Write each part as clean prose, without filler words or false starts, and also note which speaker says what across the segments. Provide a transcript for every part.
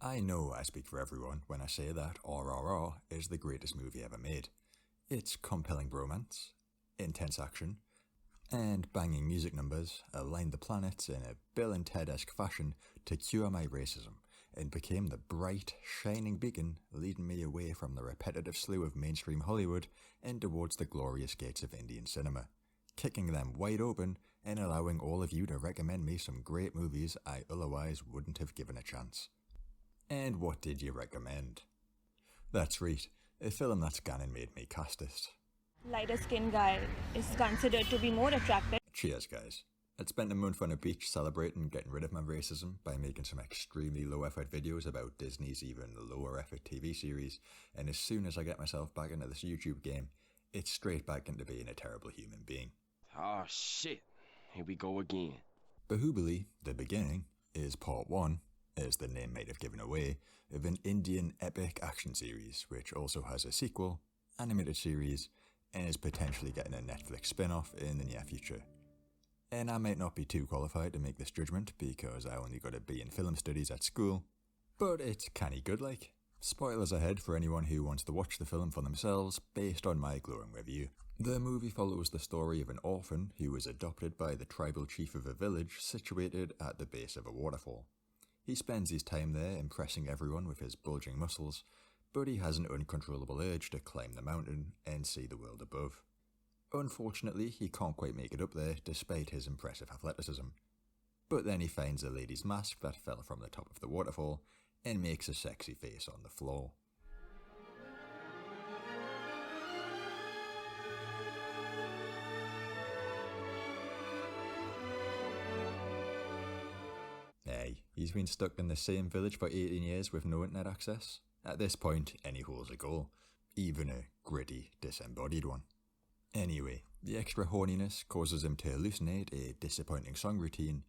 Speaker 1: I know I speak for everyone when I say that RRR is the greatest movie ever made. Its compelling bromance, intense action, and banging music numbers aligned the planets in a Bill and Ted-esque fashion to cure my racism, and became the bright, shining beacon leading me away from the repetitive slew of mainstream Hollywood and towards the glorious gates of Indian cinema, kicking them wide open and allowing all of you to recommend me some great movies I otherwise wouldn't have given a chance. And what did you recommend? That's right, a film that's gone and made me Casteist.
Speaker 2: Lighter skinned guy is considered to be more attractive.
Speaker 1: Cheers, guys. I'd spent a month on a beach celebrating getting rid of my racism by making some extremely low effort videos about Disney's even lower effort TV series, and as soon as I get myself back into this YouTube game, it's straight back into being a terrible human being.
Speaker 3: Oh shit, here we go again.
Speaker 1: Bahubali, The Beginning, is part 1, as the name might have given away, of an Indian epic action series, which also has a sequel, animated series, and is potentially getting a Netflix spin-off in the near future. And I might not be too qualified to make this judgment because I only got a B in film studies at school, but it's canny good like. Spoilers ahead for anyone who wants to watch the film for themselves based on my glowing review. The movie follows the story of an orphan who was adopted by the tribal chief of a village situated at the base of a waterfall. He spends his time there impressing everyone with his bulging muscles, but he has an uncontrollable urge to climb the mountain and see the world above. Unfortunately, he can't quite make it up there despite his impressive athleticism. But then he finds a lady's mask that fell from the top of the waterfall and makes a sexy face on the floor. Hey, he's been stuck in the same village for 18 years with no internet access. At this point, any hole's a goal, even a gritty, disembodied one. Anyway, the extra horniness causes him to hallucinate a disappointing song routine,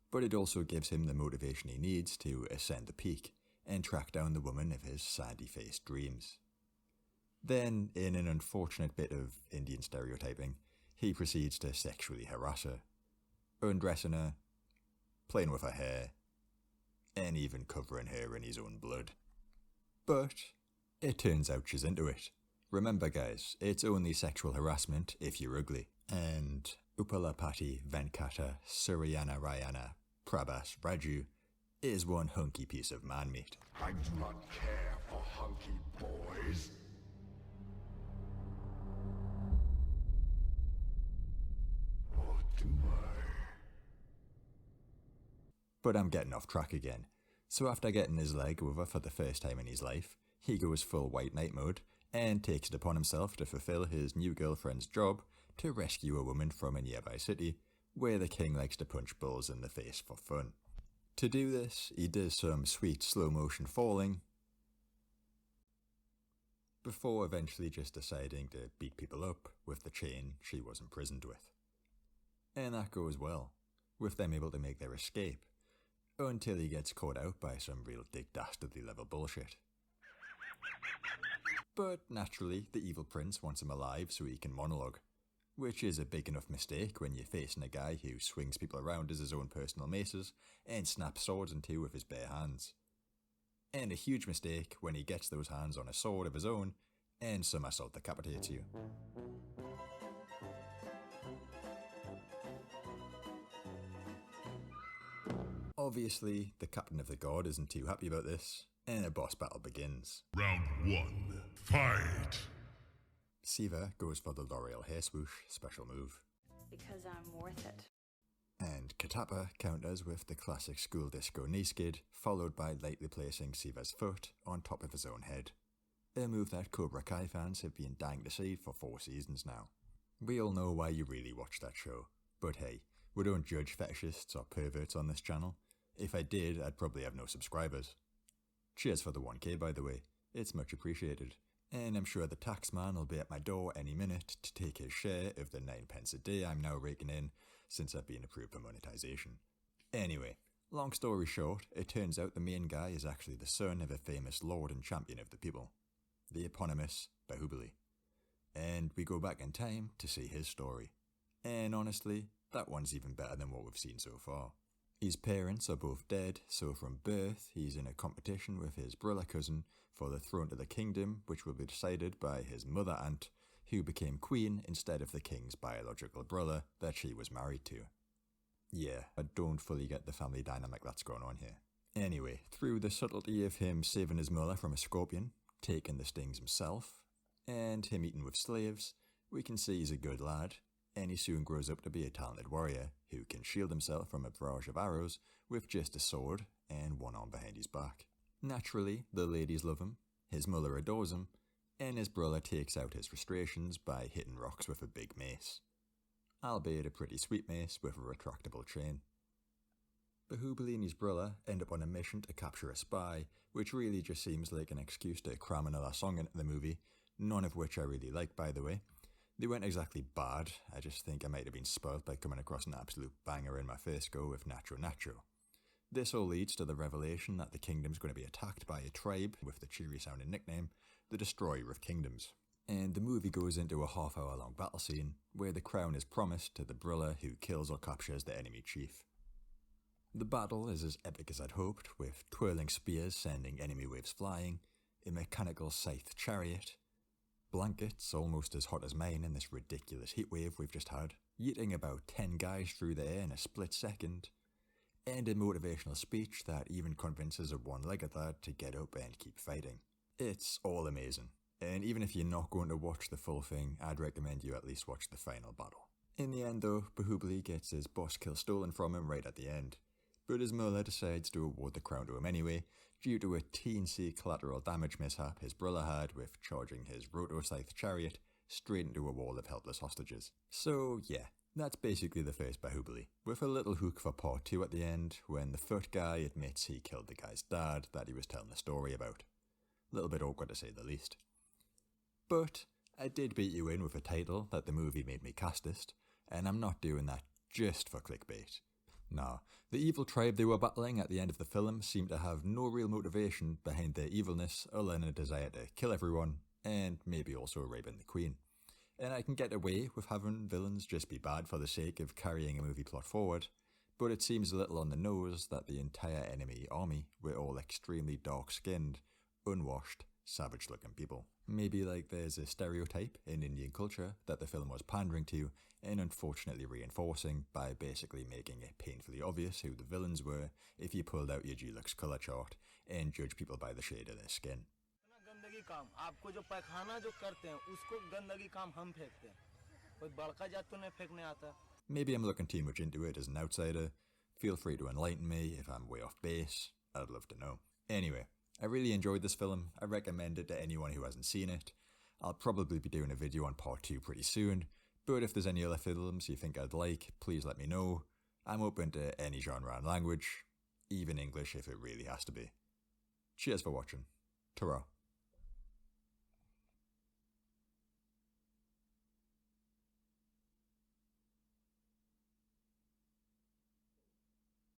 Speaker 1: but it also gives him the motivation he needs to ascend the peak and track down the woman of his sandy-faced dreams. Then, in an unfortunate bit of Indian stereotyping, he proceeds to sexually harass her, undressing her, playing with her hair, and even covering her in his own blood. But it turns out she's into it. Remember guys, it's only sexual harassment if you're ugly. And Uppalapati Venkata Suryanarayana Prabhas Raju is one hunky piece of man meat.
Speaker 4: I do not care for hunky boys. Or do I?
Speaker 1: But I'm getting off track again. So after getting his leg over for the first time in his life, he goes full white knight mode and takes it upon himself to fulfill his new girlfriend's job to rescue a woman from a nearby city where the king likes to punch bulls in the face for fun. To do this, he does some sweet slow motion falling before eventually just deciding to beat people up with the chain she was imprisoned with. And that goes well, with them able to make their escape, until he gets caught out by some real Dick Dastardly level bullshit. But naturally, the evil prince wants him alive so he can monologue, which is a big enough mistake when you're facing a guy who swings people around as his own personal maces and snaps swords in two with his bare hands. And a huge mistake when he gets those hands on a sword of his own and some assault decapitates you. Obviously, the captain of the guard isn't too happy about this, and a boss battle begins.
Speaker 4: Round 1, fight!
Speaker 1: Siva goes for the L'Oreal hair swoosh special move.
Speaker 2: Because I'm worth it.
Speaker 1: And Katappa counters with the classic school disco knee skid, followed by lightly placing Siva's foot on top of his own head. A move that Cobra Kai fans have been dying to see for 4 seasons now. We all know why you really watch that show, but hey, we don't judge fetishists or perverts on this channel. If I did, I'd probably have no subscribers. Cheers for the 1k by the way, it's much appreciated. And I'm sure the tax man will be at my door any minute to take his share of the 9p a day I'm now raking in since I've been approved for monetisation. Anyway, long story short, it turns out the main guy is actually the son of a famous lord and champion of the people, the eponymous Bahubali. And we go back in time to see his story. And honestly, that one's even better than what we've seen so far. His parents are both dead, so from birth he's in a competition with his brother cousin for the throne to the kingdom, which will be decided by his mother aunt, who became queen instead of the king's biological brother that she was married to. Yeah, I don't fully get the family dynamic that's going on here. Anyway, through the subtlety of him saving his mother from a scorpion, taking the stings himself, and him eating with slaves, we can see he's a good lad, and he soon grows up to be a talented warrior who can shield himself from a barrage of arrows with just a sword and one arm behind his back. Naturally, the ladies love him, his mother adores him, and his brother takes out his frustrations by hitting rocks with a big mace. Albeit a pretty sweet mace with a retractable chain. Bahubali and his brother end up on a mission to capture a spy, which really just seems like an excuse to cram another song into the movie, none of which I really like, by the way. They weren't exactly bad, I just think I might have been spoilt by coming across an absolute banger in my first go with Nacho Nacho. This all leads to the revelation that the kingdom's going to be attacked by a tribe with the cheery sounding nickname, the Destroyer of Kingdoms. And the movie goes into a half-hour long battle scene where the crown is promised to the brother who kills or captures the enemy chief. The battle is as epic as I'd hoped, with twirling spears sending enemy waves flying, a mechanical scythe chariot, blankets almost as hot as mine in this ridiculous heatwave we've just had, yeeting about 10 guys through the air in a split second, and a motivational speech that even convinces a one-legged lad to get up and keep fighting. It's all amazing, and even if you're not going to watch the full thing, I'd recommend you at least watch the final battle. In the end though, Bahubali gets his boss kill stolen from him right at the end, but his mother decides to award the crown to him anyway, due to a teensy collateral damage mishap his brother had with charging his roto-scythe chariot straight into a wall of helpless hostages. So yeah, that's basically the first Bahubali, with a little hook for part 2 at the end, when the foot guy admits he killed the guy's dad that he was telling the story about. A little bit awkward to say the least. But I did beat you in with a title that the movie made me Casteist, and I'm not doing that just for clickbait. Nah, the evil tribe they were battling at the end of the film seemed to have no real motivation behind their evilness other than a desire to kill everyone, and maybe also raping the queen. And I can get away with having villains just be bad for the sake of carrying a movie plot forward, but it seems a little on the nose that the entire enemy army were all extremely dark-skinned, unwashed, savage-looking people. Maybe like there's a stereotype in Indian culture that the film was pandering to and unfortunately reinforcing by basically making it painfully obvious who the villains were if you pulled out your Dulux colour chart and judge people by the shade of their skin.
Speaker 5: गंदगी काम आपको जो पैखाना जो करते हैं उसको गंदगी काम हम फेंकते हैं कोई बड़का जात तो नहीं फेंकने आता.
Speaker 1: Maybe I'm looking too much into it as an outsider. Feel free to enlighten me if I'm way off base. I'd love to know. Anyway, I really enjoyed this film. I recommend it to anyone who hasn't seen it. I'll probably be doing a video on part 2 pretty soon, but if there's any other films you think I'd like, please let me know. I'm open to any genre and language, even English if it really has to be. Cheers for watching. Ta-ra.